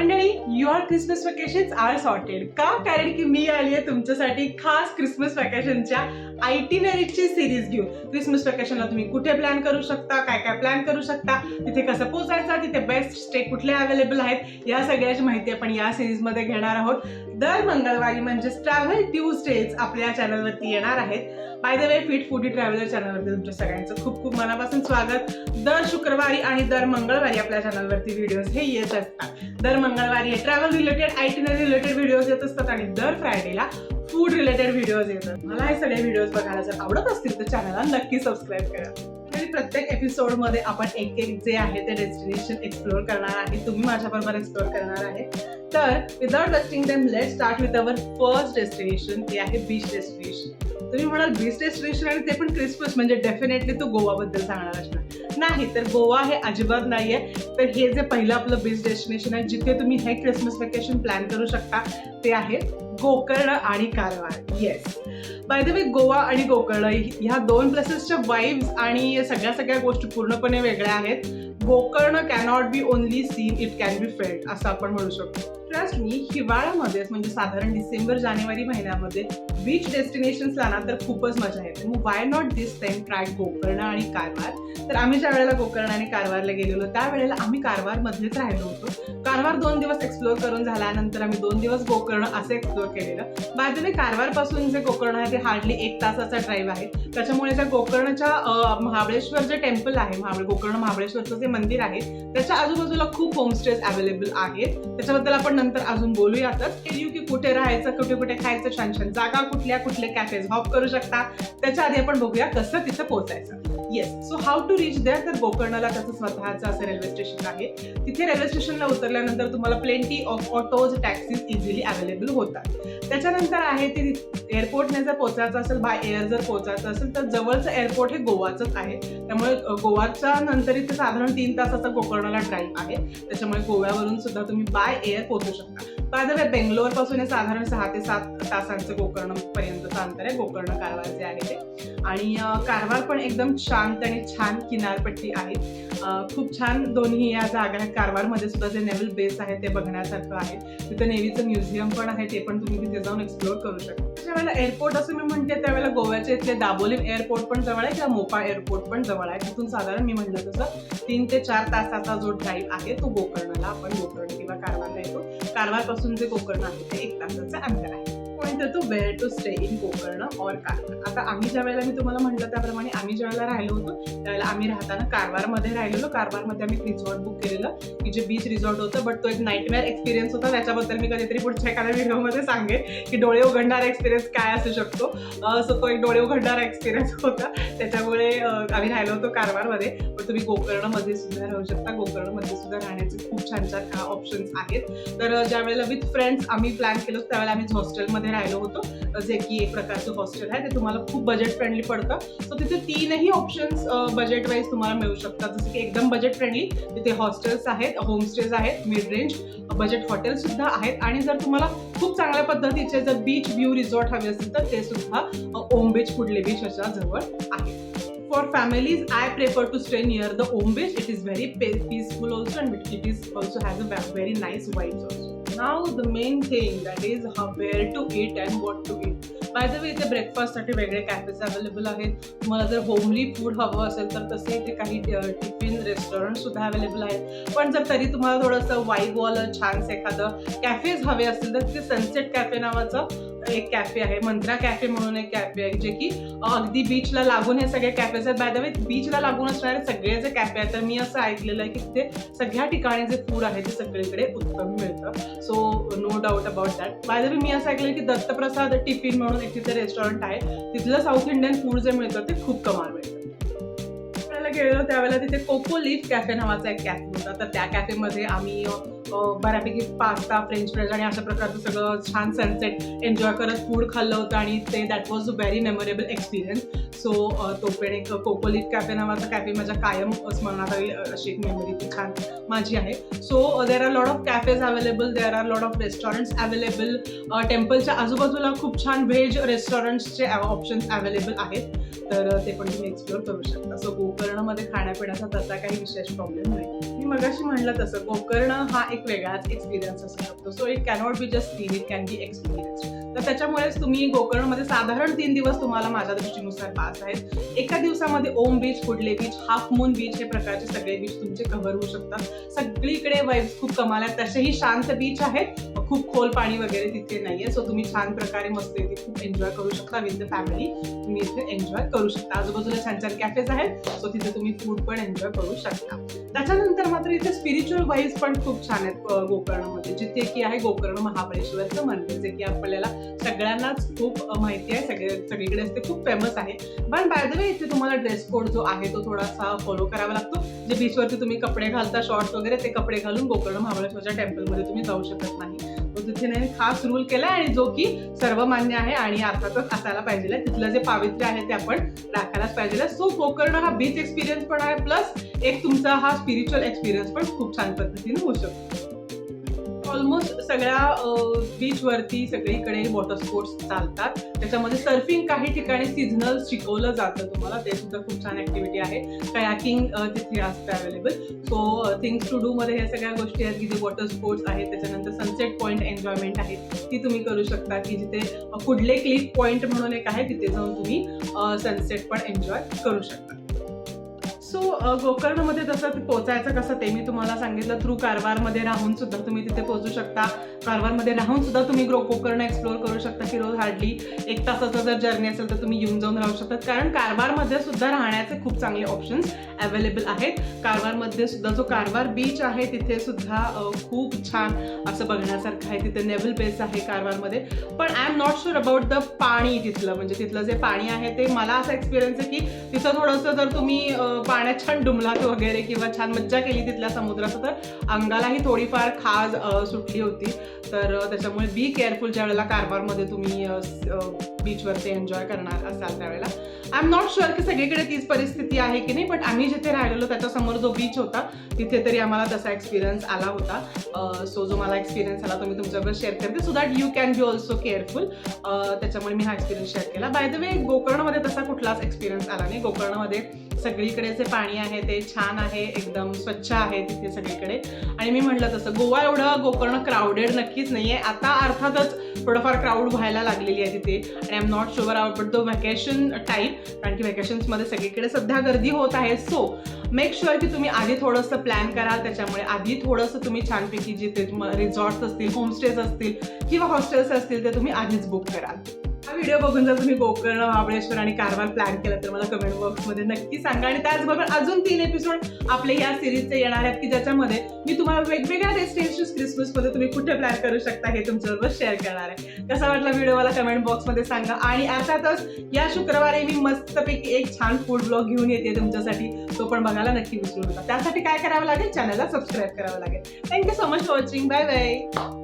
मंडळी, your Christmas vacations are sorted. का? कारण की मी आली आहे तुमच्यासाठी खास क्रिसमस वेकेशनच्या आयटिनरीची सिरीज घेऊन. क्रिसमस वेकेशनला तुम्ही कुठे प्लॅन करू शकता, काय काय प्लॅन करू शकता, तिथे कसं पोहोचायचं, तिथे बेस्ट स्टे कुठले अवेलेबल आहेत, या सगळ्याची माहिती आपण या सिरीजमध्ये घेणार आहोत. दर मंगळवारी म्हणजेच ट्रॅव्हल ट्यूजडेज आपल्या चॅनलवरती येणार आहेत. Bye the way, fit foodie traveller चॅनलवरती तुमच्या सगळ्यांचं खूप खूप मनापासून स्वागत. दर शुक्रवारी आणि दर मंगळवारी आपल्या चॅनलवरती व्हिडिओज हे येत असतात. दर मंगळवारी travel related, itinerary related videos येत असतात आणि दर फ्रायडेला फूड रिलेटेड व्हिडिओज येतात. मला हे सगळे व्हिडिओज बघायला जर आवडत असतील तर चॅनलला नक्की सबस्क्राईब करा. प्रत्येक एपिसोडमध्ये आपण एक जे आहे ते डेस्टिनेशन एक्सप्लोर करणार आहे. तुम्ही माझ्याबरोबर एक्सप्लोर करणार आहे. तर without wasting time, let's start with our first destination. ते आहे बीच डेस्टिनेशन. तुम्ही म्हणाल बीच डेस्टिनेशन आणि ते पण क्रिसमस, म्हणजे डेफिनेटली तू गोवाबद्दल सांगणार असणार. नाही तर गोवा हे अजिबात नाहीये. तर हे जे पहिलं आपलं बीच डेस्टिनेशन आहे जिथे तुम्ही हे क्रिसमस वेकेशन प्लॅन करू शकता ते आहे गोकर्ण आणि कारवार. येस, बाय द वे, गोवा आणि गोकर्ण ह्या दोन प्लेसेसच्या वाईब्स आणि सगळ्या गोष्टी पूर्णपणे वेगळ्या आहेत. Gokarna cannot be only seen, it can be failed असं आपण म्हणू शकतो. ट्रस्ट मी, हिवाळ्यामध्येच म्हणजे साधारण डिसेंबर जानेवारी महिन्यामध्ये बीच डेस्टिनेशन्सला ना तर खूपच मजा येते. मग why not this time try Gokarna आणि कारवार. तर आम्ही ज्या वेळेला गोकर्ण आणि कारवारला गेलेलो त्यावेळेला आम्ही कारवारमध्येच राहिलो होतो. कारवार 2 दिवस एक्सप्लोर करून झाल्यानंतर आम्ही 2 दिवस गोकर्ण असं एक्सप्लोर केलेलं. बाय द वे, कारवार पासून जे गोकर्ण आहे ते हार्डली 1 तासाचा ड्राईव्ह आहे. त्याच्यामुळे त्या गोकर्णच्या महाबळेश्वर जे टेम्पल आहे, गोकर्ण महाबळेश्वरचं जे मंदिर आहे त्याच्या आजूबाजूला खूप होमस्टेज अवेलेबल आहेत. त्याच्याबद्दल आपण नंतर अजून बोलूयातच. की कुठे राहायचं, कुठे कुठे खायचं, छान छान जागा कुठले कॅफेज हॉप करू शकता. त्याच्या आधी आपण बघूया कसं तिथं पोहोचायचं. Yes, so how to reach there. तर गोकर्णला त्याचं स्वतःचं असं रेल्वे स्टेशन आहे. तिथे रेल्वे स्टेशनला उतरल्यानंतर तुम्हाला plenty of autos, taxis easily available होतात. त्याच्यानंतर आहे ती एअरपोर्टने जर पोहोचायचं असेल, बाय एअर जर पोहोचायचं असेल तर जवळचं एअरपोर्ट हे गोवाचंच आहे. त्यामुळे गोवाच्या नंतर इथे साधारण 3 तासाचा गोकर्णला ड्राईव्ह आहे. त्याच्यामुळे गोव्यावरून सुद्धा तुम्ही बाय एअर पोहोचू शकता. बाय द वे, बेंगलोर पासून साधारण 6 ते 7 तासांचं गोकर्ण पर्यंतचं अंतर आहे. गोकर्ण कारवार जे आहे ते. आणि कारवार पण एकदम शांत आणि छान किनारपट्टी आहे. खूप छान दोन्ही या जागा आहेत. कारवारमध्ये सुद्धा जे नेव्हल बेस आहे ते बघण्यासारखं आहे. तिथं नेव्हीचं म्युझियम पण आहे, ते पण तुम्ही तिथे जाऊन एक्सप्लोर करू शकता. ज्यावेळेला एअरपोर्ट असं मी म्हणते त्यावेळेला गोव्याच्या इथले दाबोलीम एअरपोर्ट पण जवळ आहे किंवा मोपा एअरपोर्ट पण जवळ आहे. तिथून साधारण मी म्हटलं तसं 3 ते 4 तासाचा जो ड्राईव्ह आहे तो गोकर्णला, आपण गोकर्ण किंवा कारवारला येतो. कारवार पासून जे गोकर्ण आहे ते 1 तासाचं अंतर आहे. Point two where to stay in Gokarna और कारवार. आता आम्ही ज्या वेळेला, मी तुम्हाला म्हटलं त्याप्रमाणे, आम्ही ज्या वेळेला राहिलो होतो त्यावेळेला आम्ही राहताना कारवारमध्ये राहिलेलो. कारवारमध्ये आम्ही रिसॉर्ट बुक केलेलं की जे बीच रिसॉर्ट होतं, बट तो एक नाईटमेअर एक्सपिरियन्स होता. त्याच्याबद्दल मी कधीतरी पुढच्या एखाद्या व्हिडिओमध्ये सांगेन की डोळे उघडणारा एक्सपिरियन्स काय असू शकतो. सो तो एक डोळे उघडणारा एक्सपिरियन्स होता. त्याच्यामुळे आम्ही राहिलो होतो कारवारमध्ये. पण तुम्ही गोकर्णमध्ये सुद्धा राहू शकता. गोकर्णमध्ये सुद्धा राहण्याचे खूप छान छान ऑप्शन्स आहेत. तर ज्या वेळेला विथ फ्रेंड्स आम्ही प्लॅन केलो त्यावेळेला आम्ही हॉस्टेलमध्ये राहिलो होतो, जे की एक प्रकारचं हॉस्टेल आहे. ते तुम्हाला खूप बजेट फ्रेंडली पडतं. सो तिथे 3ही ऑप्शन्स बजेट वाईज तुम्हाला मिळू शकतात. जसं की एकदम बजेट फ्रेंडली तिथे हॉस्टेल्स आहेत, होमस्टेज आहेत, मिड रेंज बजेट हॉटेल सुद्धा आहेत. आणि जर तुम्हाला खूप चांगल्या पद्धतीचे जर बीच व्ह्यू रिसॉर्ट हवे असेल तर ते सुद्धा ओम बीच, कुडले बीच याच्या जवळ आहे. For families, I prefer to stay near the Om Beach. It is very peaceful also, and it is also has a very nice vibes also. Now the main thing, that is where to eat and what to eat. Bye the वे, इथे ब्रेकफास्टसाठी वेगळे cafes available आहेत. तुम्हाला जर homely food हवं असेल तर तसे इथे काही टिफिन रेस्टॉरंट सुद्धा अवेलेबल आहेत. पण जर तरी तुम्हाला थोडंसं वाईबवालं छानसं एखादं कॅफेज हवे असतील तर तिथे सनसेट कॅफे नावाचं एक कॅफे आहे. मंत्रा कॅफे म्हणून एक कॅफे आहे, जे की अगदी बीचला लागून हे सगळे कॅफेज आहेत. बाय द वे, बीचला लागून असणारे सगळे जे कॅफे आहेत तर मी असं ऐकलेलं आहे की तिथे सगळ्या ठिकाणी जे फूड आहे ते सगळीकडे उत्तम मिळतं. So no doubt about that. By the way, मी असं ऐकलं की दत्तप्रसाद टिफिन म्हणून एक तिथे रेस्टॉरंट आहे. तिथलं साऊथ इंडियन फूड जे मिळतं ते खूप कमाल मिळतं. गेलेलो त्यावेळेला तिथे कोको लीफ कॅफे नावाचा एक कॅफे होता. तर त्या कॅफेमध्ये आम्ही बऱ्यापैकी पास्ता, फ्रेंच फ्राईज आणि अशा प्रकारचं सगळं छान सनसेट एन्जॉय करत फूड खाल्लं होतं आणि ते that was a very memorable experience. So तो पण एक कोको लीफ कॅफे नावाचा कॅफे माझ्या कायम स्मरणात राहील अशी एक मेमरी ती छान माझी आहे. So there are lot of cafes available, there are lot of restaurants available. टेम्पलच्या आजूबाजूला खूप छान व्हेज रेस्टॉरंट्सचे ऑप्शन्स अवेलेबल आहेत. तर ते पण तुम्ही एक्सप्लोर करू शकता. सो गोकर्णमध्ये खाण्यापिण्याचा तसा काही विशेष प्रॉब्लेम नाही. मी मगाशी म्हणलं तसं गोकर्ण हा एक वेगळाच एक्सपिरियन्स असू शकतो. So it cannot be just seen, it can be experience. तर त्याच्यामुळेच तुम्ही गोकर्णमध्ये साधारण 3 दिवस तुम्हाला माझ्या दृष्टीनुसार पास आहेत. एका दिवसामध्ये ओम बीच, कुडले बीच, हाफ मून बीच हे प्रकारचे सगळे बीच तुमचे कव्हर होऊ शकतात. सगळीकडे वाईब्स खूप कमाल आहेत. तसेही शांत बीच आहेत, खूप खोल पाणी वगैरे तिथे नाहीये. सो तुम्ही छान प्रकारे मस्त इथे खूप एन्जॉय करू शकता विथ द फॅमिली. तुम्ही इथे एन्जॉय करू शकता. आजूबाजूला छान छान कॅफेज आहेत, सो तिथे तुम्ही फूड पण एन्जॉय करू शकता. त्याच्यानंतर मात्र इथे स्पिरिच्युअल वाईज पण खूप छान आहेत गोकर्णमध्ये, जिथे की आहे गोकर्ण महाबळेश्वरचं मंदिर, जे की आपल्याला सगळ्यांनाच खूप माहिती आहे, सगळीकडे ते खूप फेमस आहे. पण बाय द वे इथे तुम्हाला ड्रेस कोड जो आहे तो थोडासा फॉलो करावा लागतो. जे बीचवरती तुम्ही कपडे घालता शॉर्ट्स वगैरे, ते कपडे घालून गोकर्ण महाबळेश्वरच्या टेम्पलमध्ये तुम्ही जाऊ शकत नाही. तो तिथे नाही खास रूल केलाय आणि जो की सर्वमान्य आहे आणि अर्थातच असायला पाहिजे. तिथलं जे पावित्र्य आहे ते आपण राखायलाच पाहिजे. सो गोकर्ण हा बीच एक्सपिरियन्स पण आहे, प्लस एक तुमचा हा स्पिरिच्युअल एक्सपिरियन्स पण खूप छान पद्धतीने होऊ शकतो. ऑलमोस्ट सगळ्या बीचवरती सगळीकडे वॉटर स्पोर्ट्स चालतात. त्याच्यामध्ये सर्फिंग काही ठिकाणी सीझनल शिकवलं जातं तुम्हाला, ते सुद्धा खूप छान ऍक्टिव्हिटी आहे. कयाकिंग तिथे असतं available. So things to do मध्ये ह्या सगळ्या गोष्टी आहेत की जे वॉटर स्पोर्ट्स आहेत. त्याच्यानंतर सनसेट पॉईंट एन्जॉयमेंट आहे ती तुम्ही करू शकता, की जिथे कुडले क्लिफ पॉईंट म्हणून एक आहे, तिथे जाऊन तुम्ही सनसेट पण एन्जॉय करू शकता. सो गोकर्णमध्ये तसं पोचायचं कसं ते मी तुम्हाला सांगितलं. थ्रू कारवारमध्ये राहून सुद्धा तुम्ही तिथे पोहोचू शकता. कारवारमध्ये राहून सुद्धा तुम्ही गोकर्ण एक्सप्लोर करू शकता, की रोज हार्डली 1 तासाचा जर जर्नी असेल तर तुम्ही येऊन जाऊन राहू शकतात. कारण कारवारमध्ये सुद्धा राहण्याचे खूप चांगले ऑप्शन्स अवेलेबल आहेत. कारवारमध्ये सुद्धा जो कारवार बीच आहे तिथे सुद्धा खूप छान असं बघण्यासारखं आहे. तिथे नेव्हल बेस आहे कारवारमध्ये. पण I am not sure about the पाणी तिथलं, म्हणजे तिथलं जे पाणी आहे ते मला असा एक्सपिरियन्स आहे की तिथं थोडंसं जर तुम्ही पाण्यात छान डुमलात वगैरे किंवा छान मज्जा केली तिथल्या समुद्रात, तर अंगालाही थोडीफार खाज सुटली होती. तर त्याच्यामुळे बी केअरफुल ज्या वेळेला कारवारमध्ये तुम्ही बीचवरती एन्जॉय करणार असाल त्यावेळेला. आय एम नॉट शुअर की सगळीकडे तीच परिस्थिती आहे की नाही, बट आम्ही जिथे राहिलेलो त्याच्यासमोर जो बीच होता तिथे तरी आम्हाला तसा एक्सपिरियन्स आला होता. सो जो मला एक्सपिरियन्स आला तो मी तुमच्याबरोबर शेअर करते, so that you can be also careful. त्याच्यामुळे मी हा एक्सपिरियन्स शेअर केला. बाय द वे गोकर्णमध्ये तसा कुठलाच एक्सपिरियन्स आला नाही. गोकर्णमध्ये सगळीकडे जे पाणी आहे ते छान आहे, एकदम स्वच्छ आहे तिथे सगळीकडे. आणि मी म्हटलं तसं गोवा एवढं गोकर्ण क्राऊडेड नक्कीच नाहीये. आता अर्थातच थोडंफार क्राऊड व्हायला लागलेली आहे तिथे. आणि I am not sure about the vacation time, कारण की व्हॅकेशन्समध्ये सगळीकडे सध्या गर्दी होत आहे. सो मेक शुअर की तुम्ही आधी थोडंसं प्लॅन कराल. त्याच्यामुळे आधी थोडंसं तुम्ही छानपैकी जिथे रिसॉर्ट्स असतील, होमस्टेज असतील किंवा हॉस्टेल्स असतील ते तुम्ही आधीच बुक कराल. हा व्हिडिओ बघून जर तुम्ही गोकर्ण, महाबळेश्वर आणि कारवार प्लॅन केला तर मला कमेंट बॉक्समध्ये नक्की सांगा. आणि त्याचबरोबर अजून 3 एपिसोड आपले या सिरीजचे येणार आहेत, की ज्याच्यामध्ये मी तुम्हाला वेगवेगळ्या डेस्टिनेशन्स क्रिसमसमध्ये तुम्ही कुठे प्लॅन करू शकता हे तुमच्याबरोबर शेअर करणार आहे. कसा वाटला व्हिडिओ मला कमेंट बॉक्समध्ये सांगा. आणि अर्थातच या शुक्रवारी मी मस्तपैकी एक छान फूड ब्लॉग घेऊन येते तुमच्यासाठी, तो पण बघायला नक्की विसरू नका. त्यासाठी काय करावं लागेल, चॅनलला सबस्क्राईब करावं लागेल. Thank you so much for watching. Bye bye.